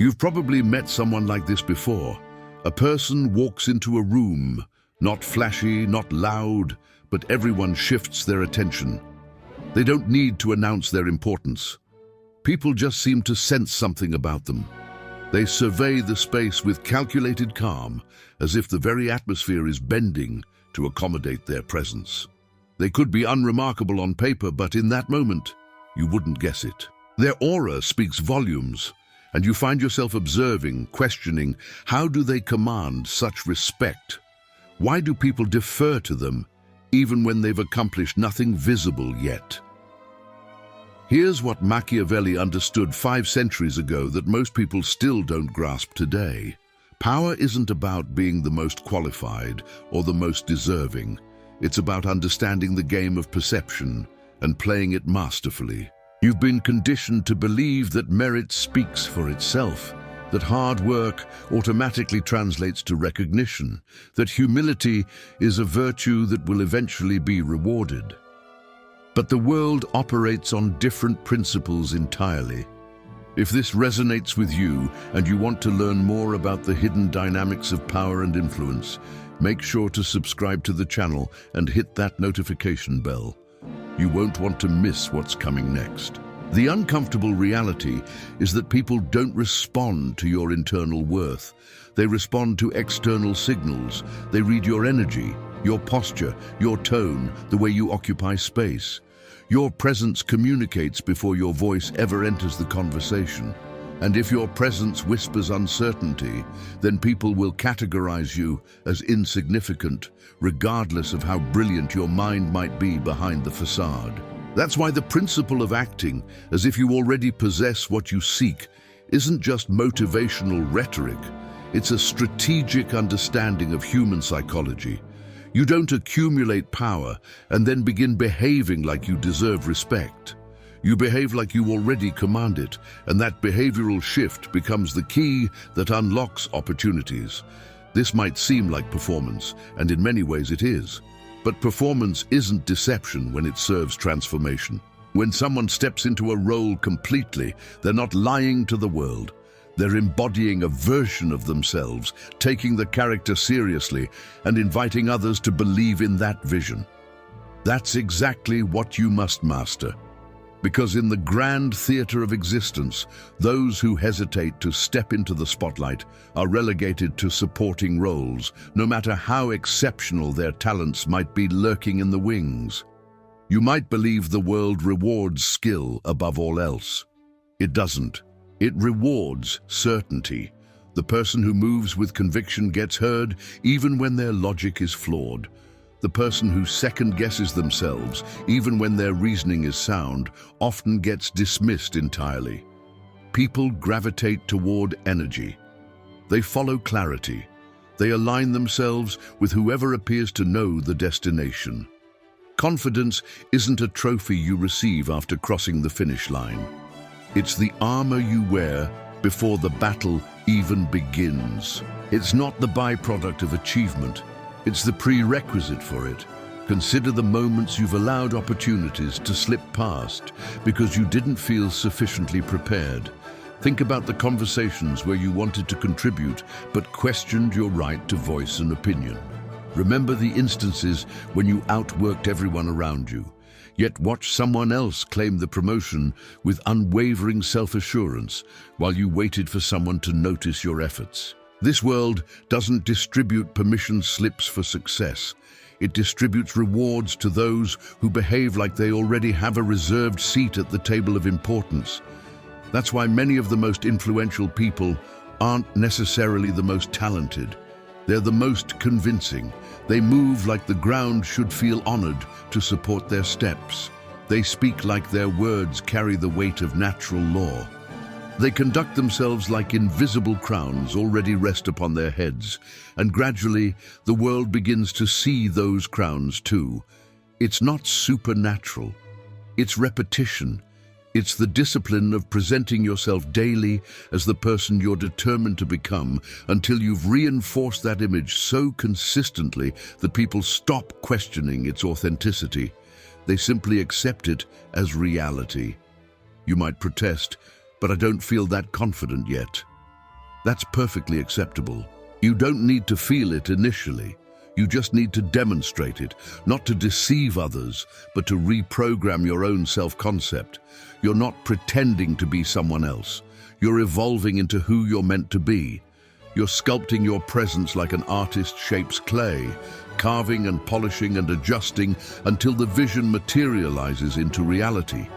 You've probably met someone like this before. A person walks into a room, not flashy, not loud, but everyone shifts their attention. They don't need to announce their importance. People just seem to sense something about them. They survey the space with calculated calm, as if the very atmosphere is bending to accommodate their presence. They could be unremarkable on paper, but in that moment, you wouldn't guess it. Their aura speaks volumes, and you find yourself observing, questioning, how do they command such respect? Why do people defer to them, even when they've accomplished nothing visible yet? Here's what Machiavelli understood 5 centuries ago that most people still don't grasp today. Power isn't about being the most qualified or the most deserving. It's about understanding the game of perception and playing it masterfully. You've been conditioned to believe that merit speaks for itself, that hard work automatically translates to recognition, that humility is a virtue that will eventually be rewarded. But the world operates on different principles entirely. If this resonates with you and you want to learn more about the hidden dynamics of power and influence, make sure to subscribe to the channel and hit that notification bell. You won't want to miss what's coming next. The uncomfortable reality is that people don't respond to your internal worth. They respond to external signals. They read your energy, your posture, your tone, the way you occupy space. Your presence communicates before your voice ever enters the conversation. And if your presence whispers uncertainty, then people will categorize you as insignificant, regardless of how brilliant your mind might be behind the facade. That's why the principle of acting as if you already possess what you seek isn't just motivational rhetoric. It's a strategic understanding of human psychology. You don't accumulate power and then begin behaving like you deserve respect. You behave like you already command it, and that behavioral shift becomes the key that unlocks opportunities. This might seem like performance, and in many ways it is. But performance isn't deception when it serves transformation. When someone steps into a role completely, they're not lying to the world. They're embodying a version of themselves, taking the character seriously, and inviting others to believe in that vision. That's exactly what you must master. Because in the grand theater of existence, those who hesitate to step into the spotlight are relegated to supporting roles, no matter how exceptional their talents might be lurking in the wings. You might believe the world rewards skill above all else. It doesn't. It rewards certainty. The person who moves with conviction gets heard even when their logic is flawed. The person who second-guesses themselves, even when their reasoning is sound, often gets dismissed entirely. People gravitate toward energy. They follow clarity. They align themselves with whoever appears to know the destination. Confidence isn't a trophy you receive after crossing the finish line. It's the armor you wear before the battle even begins. It's not the byproduct of achievement. It's the prerequisite for it. Consider the moments you've allowed opportunities to slip past because you didn't feel sufficiently prepared. Think about the conversations where you wanted to contribute but questioned your right to voice an opinion. Remember the instances when you outworked everyone around you, yet watch someone else claim the promotion with unwavering self-assurance while you waited for someone to notice your efforts. This world doesn't distribute permission slips for success. It distributes rewards to those who behave like they already have a reserved seat at the table of importance. That's why many of the most influential people aren't necessarily the most talented. They're the most convincing. They move like the ground should feel honored to support their steps. They speak like their words carry the weight of natural law. They conduct themselves like invisible crowns already rest upon their heads, and gradually the world begins to see those crowns too. It's not supernatural. It's repetition. It's the discipline of presenting yourself daily as the person you're determined to become until you've reinforced that image so consistently that people stop questioning its authenticity. They simply accept it as reality. You might protest, but I don't feel that confident yet. That's perfectly acceptable. You don't need to feel it initially. You just need to demonstrate it, not to deceive others, but to reprogram your own self-concept. You're not pretending to be someone else. You're evolving into who you're meant to be. You're sculpting your presence like an artist shapes clay, carving and polishing and adjusting until the vision materializes into reality.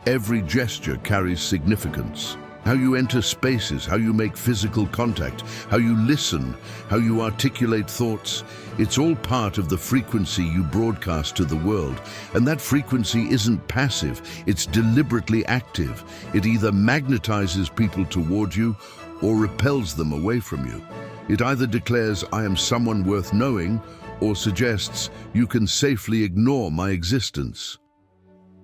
Every gesture carries significance. How you enter spaces, how you make physical contact, how you listen, how you articulate thoughts, it's all part of the frequency you broadcast to the world. And that frequency isn't passive, it's deliberately active. It either magnetizes people toward you or repels them away from you. It either declares, "I am someone worth knowing," or suggests, "You can safely ignore my existence."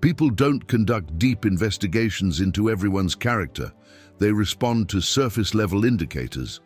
People don't conduct deep investigations into everyone's character. They respond to surface-level indicators.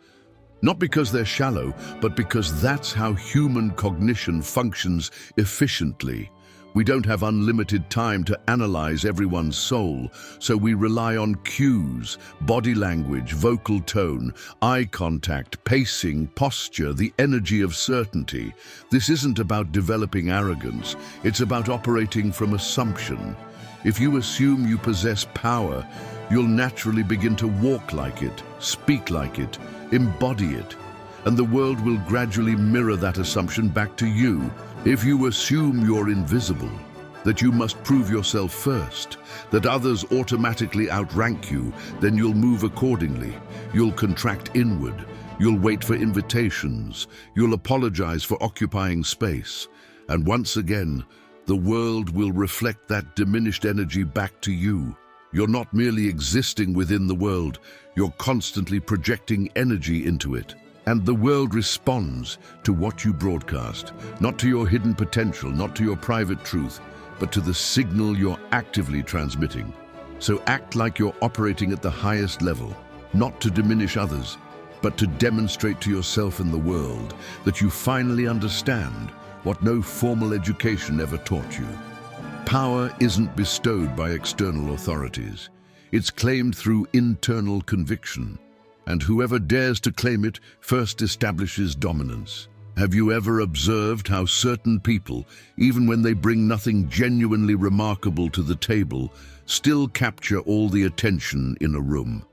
Not because they're shallow, but because that's how human cognition functions efficiently. We don't have unlimited time to analyze everyone's soul, so we rely on cues, body language, vocal tone, eye contact, pacing, posture, the energy of certainty. This isn't about developing arrogance, it's about operating from assumption. If you assume you possess power, you'll naturally begin to walk like it, speak like it, embody it, and the world will gradually mirror that assumption back to you. If you assume you're invisible, that you must prove yourself first, that others automatically outrank you, then you'll move accordingly. You'll contract inward. You'll wait for invitations. You'll apologize for occupying space. And once again, the world will reflect that diminished energy back to you. You're not merely existing within the world, you're constantly projecting energy into it. And the world responds to what you broadcast, not to your hidden potential, not to your private truth, but to the signal you're actively transmitting. So act like you're operating at the highest level, not to diminish others, but to demonstrate to yourself and the world that you finally understand what no formal education ever taught you. Power isn't bestowed by external authorities. It's claimed through internal conviction. And whoever dares to claim it first establishes dominance. Have you ever observed how certain people, even when they bring nothing genuinely remarkable to the table, still capture all the attention in a room?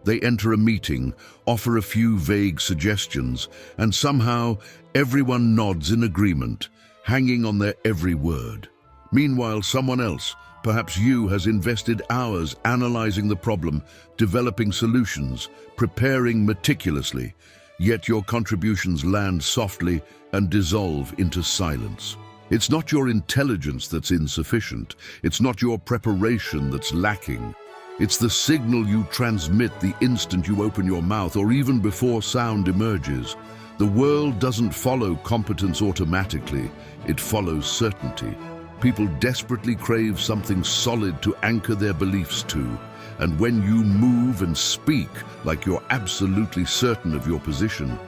They enter a meeting, offer a few vague suggestions, and somehow everyone nods in agreement, hanging on their every word. Meanwhile, someone else, perhaps you, has invested hours analyzing the problem, developing solutions, preparing meticulously, yet your contributions land softly and dissolve into silence. It's not your intelligence that's insufficient. It's not your preparation that's lacking. It's the signal you transmit the instant you open your mouth or even before sound emerges. The world doesn't follow competence automatically. It follows certainty. People desperately crave something solid to anchor their beliefs to. And when you move and speak like you're absolutely certain of your position,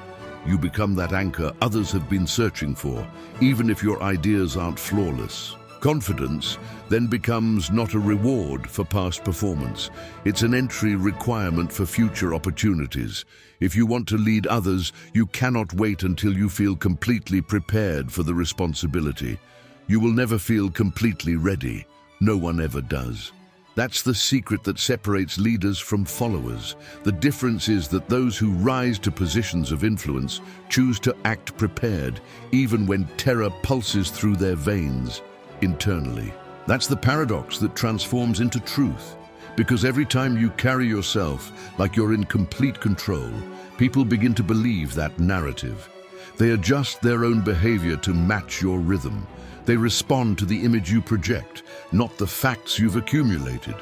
you become that anchor others have been searching for, even if your ideas aren't flawless. Confidence then becomes not a reward for past performance. It's an entry requirement for future opportunities. If you want to lead others, you cannot wait until you feel completely prepared for the responsibility. You will never feel completely ready. No one ever does. That's the secret that separates leaders from followers. The difference is that those who rise to positions of influence choose to act prepared, even when terror pulses through their veins internally. That's the paradox that transforms into truth. Because every time you carry yourself like you're in complete control, people begin to believe that narrative. They adjust their own behavior to match your rhythm. They respond to the image you project, not the facts you've accumulated.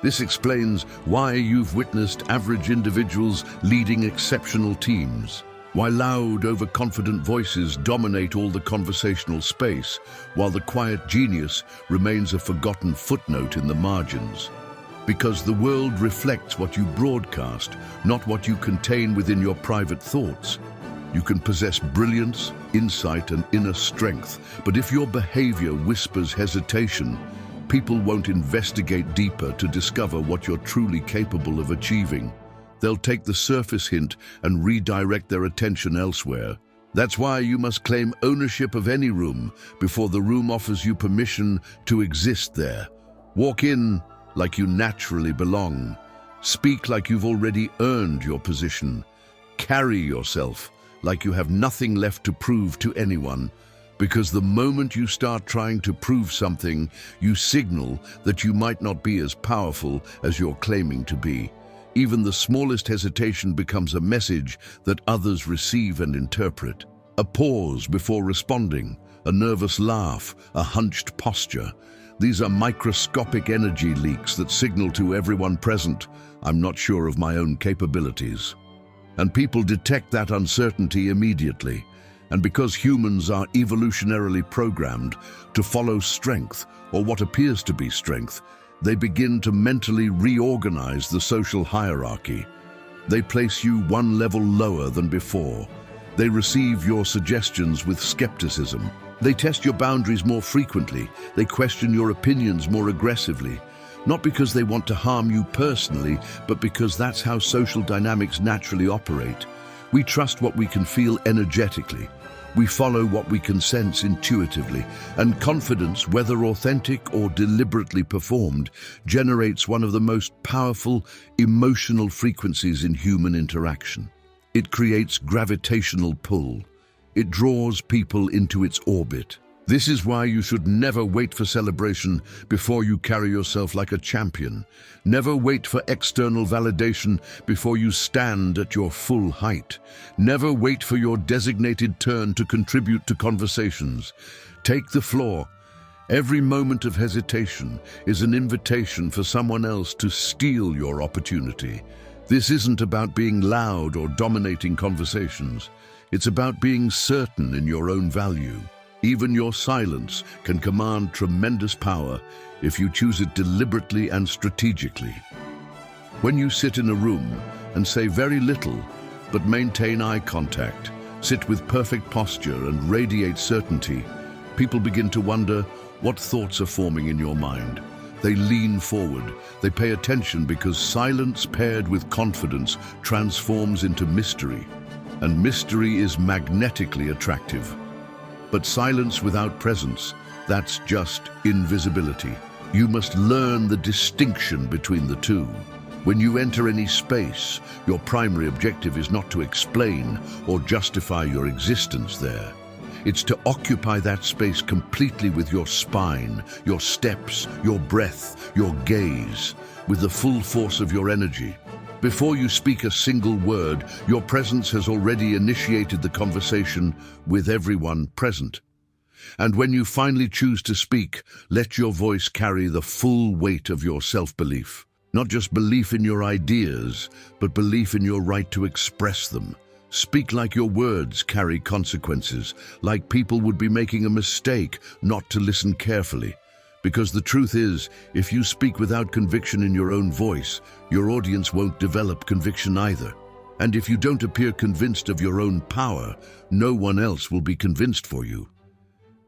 This explains why you've witnessed average individuals leading exceptional teams, why loud, overconfident voices dominate all the conversational space, while the quiet genius remains a forgotten footnote in the margins. Because the world reflects what you broadcast, not what you contain within your private thoughts. You can possess brilliance, insight, and inner strength, but if your behavior whispers hesitation, people won't investigate deeper to discover what you're truly capable of achieving. They'll take the surface hint and redirect their attention elsewhere. That's why you must claim ownership of any room before the room offers you permission to exist there. Walk in like you naturally belong. Speak like you've already earned your position. Carry yourself like you have nothing left to prove to anyone. Because the moment you start trying to prove something, you signal that you might not be as powerful as you're claiming to be. Even the smallest hesitation becomes a message that others receive and interpret. A pause before responding, a nervous laugh, a hunched posture. These are microscopic energy leaks that signal to everyone present, I'm not sure of my own capabilities. And people detect that uncertainty immediately. And because humans are evolutionarily programmed to follow strength, or what appears to be strength, they begin to mentally reorganize the social hierarchy. They place you one level lower than before. They receive your suggestions with skepticism. They test your boundaries more frequently. They question your opinions more aggressively. Not because they want to harm you personally, but because that's how social dynamics naturally operate. We trust what we can feel energetically. We follow what we can sense intuitively, and confidence, whether authentic or deliberately performed, generates one of the most powerful emotional frequencies in human interaction. It creates gravitational pull. It draws people into its orbit. This is why you should never wait for celebration before you carry yourself like a champion. Never wait for external validation before you stand at your full height. Never wait for your designated turn to contribute to conversations. Take the floor. Every moment of hesitation is an invitation for someone else to steal your opportunity. This isn't about being loud or dominating conversations. It's about being certain in your own value. Even your silence can command tremendous power if you choose it deliberately and strategically. When you sit in a room and say very little, but maintain eye contact, sit with perfect posture and radiate certainty, people begin to wonder what thoughts are forming in your mind. They lean forward. They pay attention because silence paired with confidence transforms into mystery. And mystery is magnetically attractive. But silence without presence, that's just invisibility. You must learn the distinction between the two. When you enter any space, your primary objective is not to explain or justify your existence there. It's to occupy that space completely with your spine, your steps, your breath, your gaze, with the full force of your energy. Before you speak a single word, your presence has already initiated the conversation with everyone present. And when you finally choose to speak, let your voice carry the full weight of your self-belief. Not just belief in your ideas, but belief in your right to express them. Speak like your words carry consequences, like people would be making a mistake not to listen carefully. Because the truth is, if you speak without conviction in your own voice, your audience won't develop conviction either. And if you don't appear convinced of your own power, no one else will be convinced for you.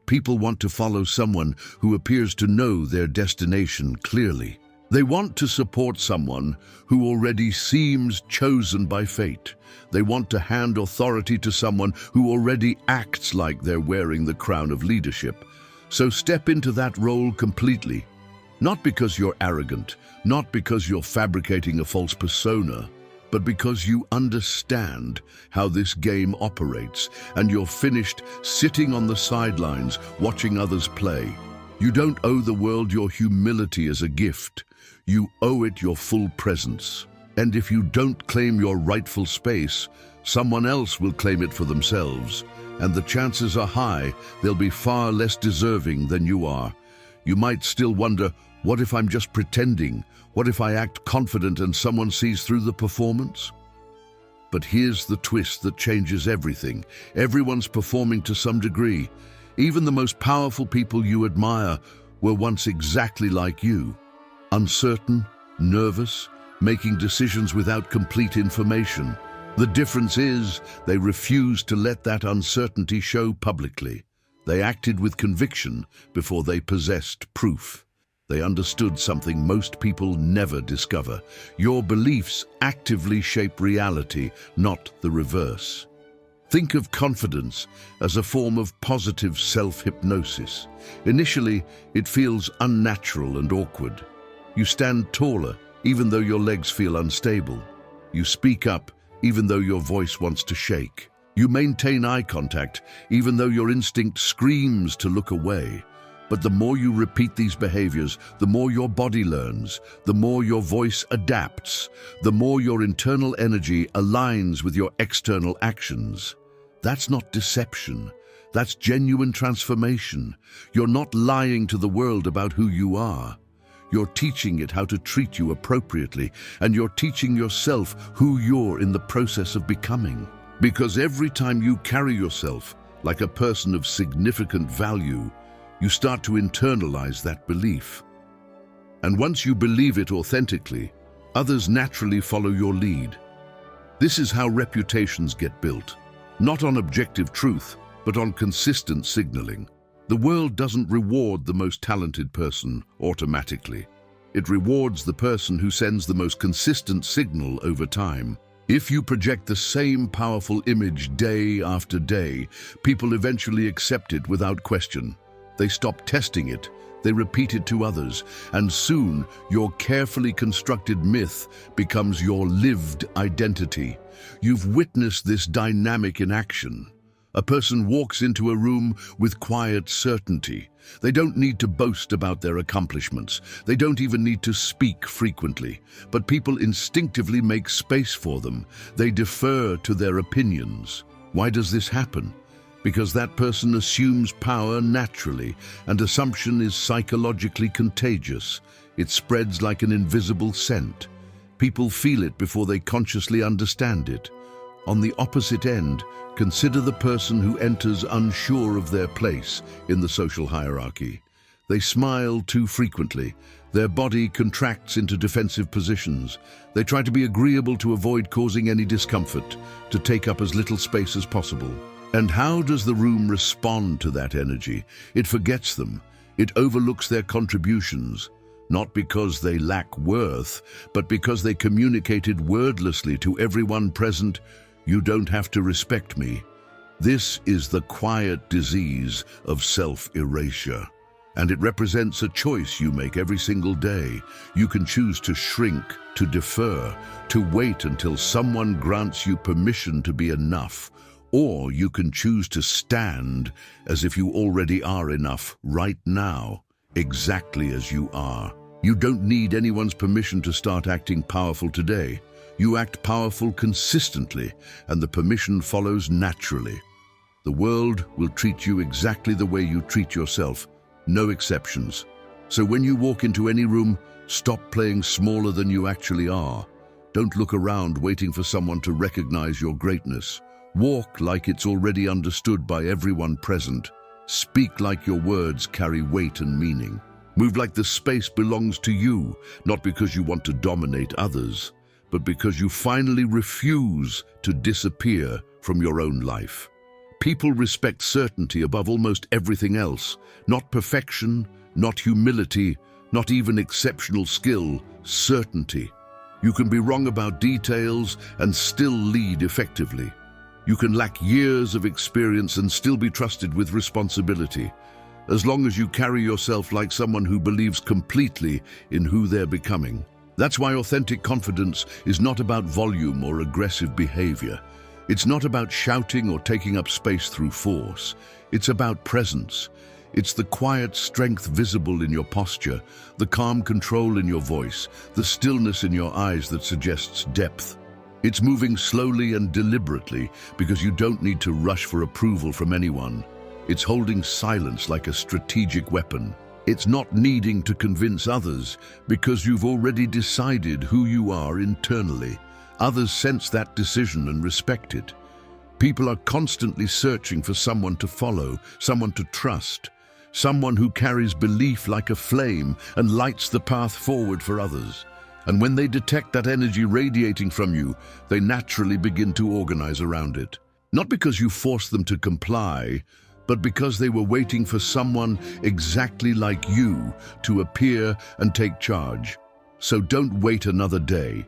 People want to follow someone who appears to know their destination clearly. They want to support someone who already seems chosen by fate. They want to hand authority to someone who already acts like they're wearing the crown of leadership. So step into that role completely. Not because you're arrogant, not because you're fabricating a false persona, but because you understand how this game operates and you're finished sitting on the sidelines watching others play. You don't owe the world your humility as a gift. You owe it your full presence. And if you don't claim your rightful space, someone else will claim it for themselves. And the chances are high they'll be far less deserving than you are. You might still wonder, what if I'm just pretending? What if I act confident and someone sees through the performance? But here's the twist that changes everything. Everyone's performing to some degree. Even the most powerful people you admire were once exactly like you. Uncertain, nervous, making decisions without complete information. The difference is they refused to let that uncertainty show publicly. They acted with conviction before they possessed proof. They understood something most people never discover. Your beliefs actively shape reality, not the reverse. Think of confidence as a form of positive self-hypnosis. Initially, it feels unnatural and awkward. You stand taller, even though your legs feel unstable. You speak up, even though your voice wants to shake. You maintain eye contact, even though your instinct screams to look away. But the more you repeat these behaviors, the more your body learns, the more your voice adapts, the more your internal energy aligns with your external actions. That's not deception. That's genuine transformation. You're not lying to the world about who you are. You're teaching it how to treat you appropriately, and you're teaching yourself who you're in the process of becoming. Because every time you carry yourself like a person of significant value, you start to internalize that belief. And once you believe it authentically, others naturally follow your lead. This is how reputations get built. Not on objective truth, but on consistent signaling. The world doesn't reward the most talented person automatically. It rewards the person who sends the most consistent signal over time. If you project the same powerful image day after day, people eventually accept it without question. They stop testing it, they repeat it to others, and soon your carefully constructed myth becomes your lived identity. You've witnessed this dynamic in action. A person walks into a room with quiet certainty. They don't need to boast about their accomplishments. They don't even need to speak frequently. But people instinctively make space for them. They defer to their opinions. Why does this happen? Because that person assumes power naturally, and assumption is psychologically contagious. It spreads like an invisible scent. People feel it before they consciously understand it. On the opposite end, consider the person who enters unsure of their place in the social hierarchy. They smile too frequently. Their body contracts into defensive positions. They try to be agreeable to avoid causing any discomfort, to take up as little space as possible. And how does the room respond to that energy? It forgets them. It overlooks their contributions. Not because they lack worth, but because they communicated wordlessly to everyone present, "You don't have to respect me." This is the quiet disease of self-erasure. And it represents a choice you make every single day. You can choose to shrink, to defer, to wait until someone grants you permission to be enough. Or you can choose to stand as if you already are enough right now, exactly as you are. You don't need anyone's permission to start acting powerful today. You act powerful consistently, and the permission follows naturally. The world will treat you exactly the way you treat yourself, no exceptions. So when you walk into any room, stop playing smaller than you actually are. Don't look around waiting for someone to recognize your greatness. Walk like it's already understood by everyone present. Speak like your words carry weight and meaning. Move like the space belongs to you, not because you want to dominate others, but because you finally refuse to disappear from your own life. People respect certainty above almost everything else. Not perfection, not humility, not even exceptional skill, certainty. You can be wrong about details and still lead effectively. You can lack years of experience and still be trusted with responsibility, as long as you carry yourself like someone who believes completely in who they're becoming. That's why authentic confidence is not about volume or aggressive behavior. It's not about shouting or taking up space through force. It's about presence. It's the quiet strength visible in your posture, the calm control in your voice, the stillness in your eyes that suggests depth. It's moving slowly and deliberately because you don't need to rush for approval from anyone. It's holding silence like a strategic weapon. It's not needing to convince others because you've already decided who you are internally. Others sense that decision and respect it. People are constantly searching for someone to follow, someone to trust, someone who carries belief like a flame and lights the path forward for others. And when they detect that energy radiating from you, they naturally begin to organize around it. Not because you force them to comply, but because they were waiting for someone exactly like you to appear and take charge. So don't wait another day.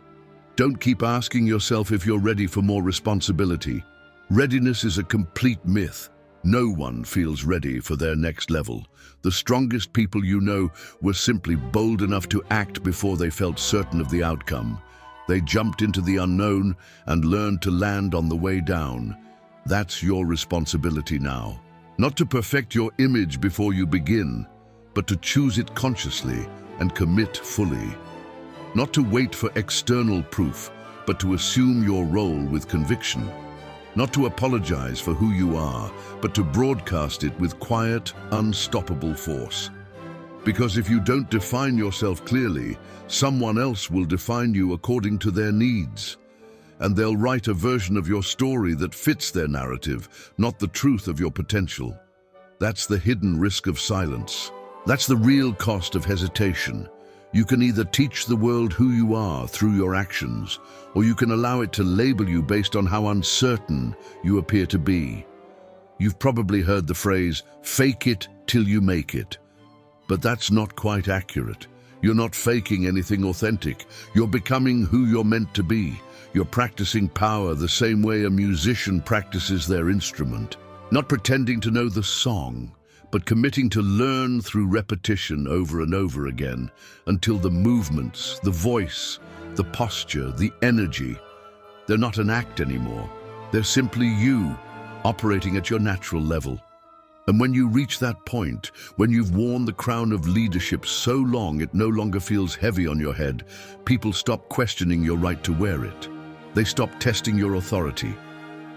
Don't keep asking yourself if you're ready for more responsibility. Readiness is a complete myth. No one feels ready for their next level. The strongest people you know were simply bold enough to act before they felt certain of the outcome. They jumped into the unknown and learned to land on the way down. That's your responsibility now. Not to perfect your image before you begin, but to choose it consciously and commit fully. Not to wait for external proof, but to assume your role with conviction. Not to apologize for who you are, but to broadcast it with quiet, unstoppable force. Because if you don't define yourself clearly, someone else will define you according to their needs. And they'll write a version of your story that fits their narrative, not the truth of your potential. That's the hidden risk of silence. That's the real cost of hesitation. You can either teach the world who you are through your actions, or you can allow it to label you based on how uncertain you appear to be. You've probably heard the phrase, "fake it till you make it." But that's not quite accurate. You're not faking anything authentic. You're becoming who you're meant to be. You're practicing power the same way a musician practices their instrument. Not pretending to know the song, but committing to learn through repetition over and over again until the movements, the voice, the posture, the energy, they're not an act anymore. They're simply you, operating at your natural level. And when you reach that point, when you've worn the crown of leadership so long it no longer feels heavy on your head, people stop questioning your right to wear it. They stop testing your authority.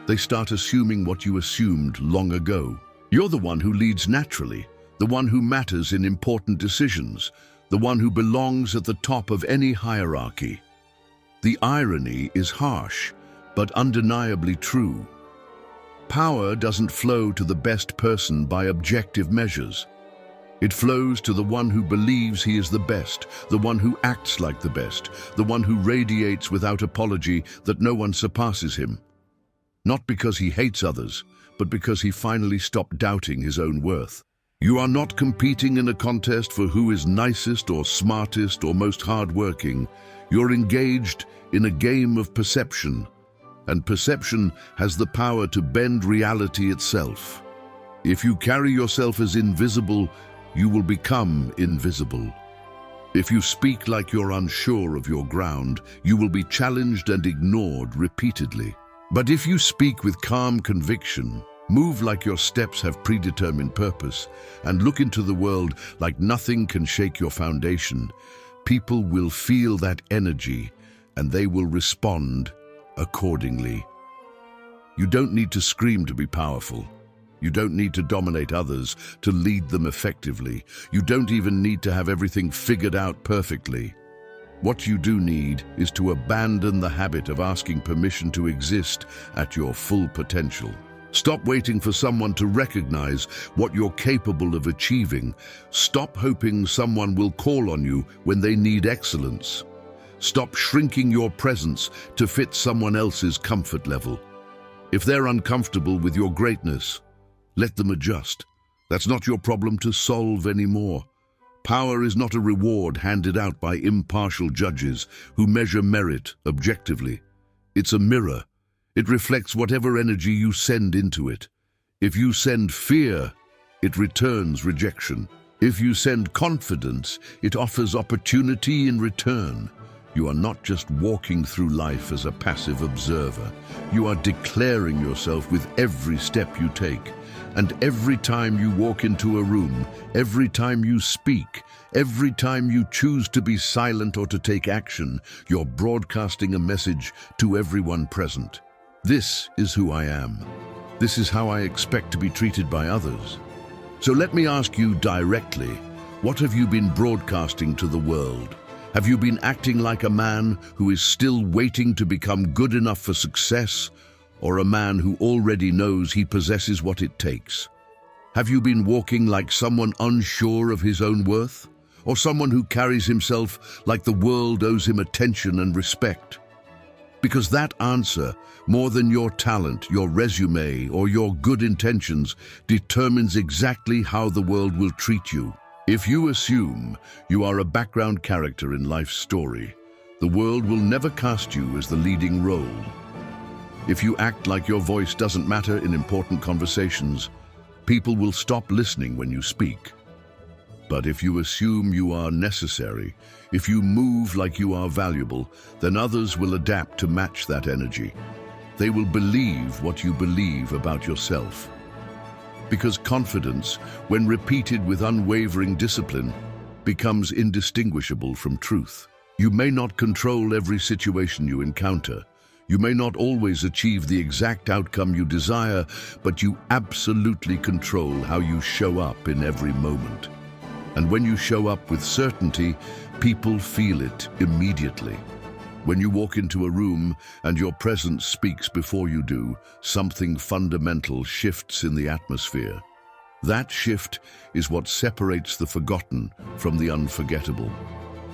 They start assuming what you assumed long ago. You're the one who leads naturally, the one who matters in important decisions, the one who belongs at the top of any hierarchy. The irony is harsh, but undeniably true. Power doesn't flow to the best person by objective measures. It flows to the one who believes he is the best, the one who acts like the best, the one who radiates without apology that no one surpasses him. Not because he hates others, but because he finally stopped doubting his own worth. You are not competing in a contest for who is nicest or smartest or most hardworking. You're engaged in a game of perception, and perception has the power to bend reality itself. If you carry yourself as invisible, you will become invisible. If you speak like you're unsure of your ground, you will be challenged and ignored repeatedly. But if you speak with calm conviction, move like your steps have predetermined purpose, and look into the world like nothing can shake your foundation, people will feel that energy and they will respond accordingly. You don't need to scream to be powerful. You don't need to dominate others to lead them effectively. You don't even need to have everything figured out perfectly. What you do need is to abandon the habit of asking permission to exist at your full potential. Stop waiting for someone to recognize what you're capable of achieving. Stop hoping someone will call on you when they need excellence. Stop shrinking your presence to fit someone else's comfort level. If they're uncomfortable with your greatness, let them adjust. That's not your problem to solve anymore. Power is not a reward handed out by impartial judges who measure merit objectively. It's a mirror. It reflects whatever energy you send into it. If you send fear, it returns rejection. If you send confidence, it offers opportunity in return. You are not just walking through life as a passive observer. You are declaring yourself with every step you take. And every time you walk into a room, every time you speak, every time you choose to be silent or to take action, you're broadcasting a message to everyone present. This is who I am. This is how I expect to be treated by others. So let me ask you directly, what have you been broadcasting to the world? Have you been acting like a man who is still waiting to become good enough for success, or a man who already knows he possesses what it takes? Have you been walking like someone unsure of his own worth, or someone who carries himself like the world owes him attention and respect? Because that answer, more than your talent, your resume, or your good intentions, determines exactly how the world will treat you. If you assume you are a background character in life's story, the world will never cast you as the leading role. If you act like your voice doesn't matter in important conversations, people will stop listening when you speak. But if you assume you are necessary, if you move like you are valuable, then others will adapt to match that energy. They will believe what you believe about yourself. Because confidence, when repeated with unwavering discipline, becomes indistinguishable from truth. You may not control every situation you encounter. You may not always achieve the exact outcome you desire, but you absolutely control how you show up in every moment. And when you show up with certainty, people feel it immediately. When you walk into a room and your presence speaks before you do, something fundamental shifts in the atmosphere. That shift is what separates the forgotten from the unforgettable,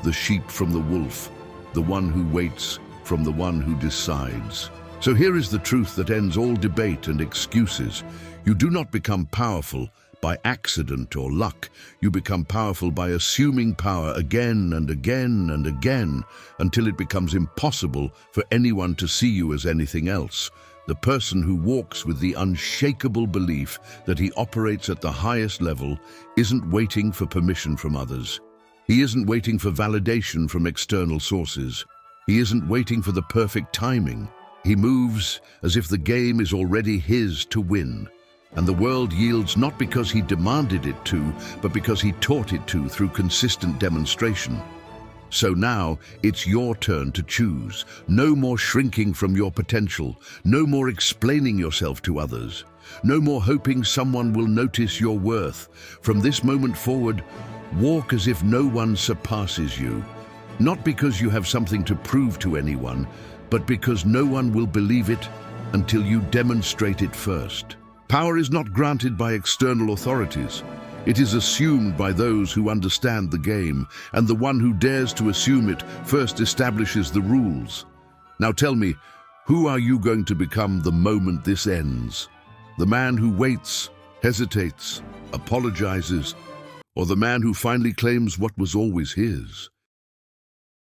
the sheep from the wolf, the one who waits from the one who decides. So here is the truth that ends all debate and excuses. You do not become powerful by accident or luck. You become powerful by assuming power again and again and again until it becomes impossible for anyone to see you as anything else. The person who walks with the unshakable belief that he operates at the highest level isn't waiting for permission from others. He isn't waiting for validation from external sources. He isn't waiting for the perfect timing. He moves as if the game is already his to win. And the world yields not because he demanded it to, but because he taught it to through consistent demonstration. So now it's your turn to choose. No more shrinking from your potential. No more explaining yourself to others. No more hoping someone will notice your worth. From this moment forward, walk as if no one surpasses you. Not because you have something to prove to anyone, but because no one will believe it until you demonstrate it first. Power is not granted by external authorities. It is assumed by those who understand the game, and the one who dares to assume it first establishes the rules. Now tell me, who are you going to become the moment this ends? The man who waits, hesitates, apologizes, or the man who finally claims what was always his?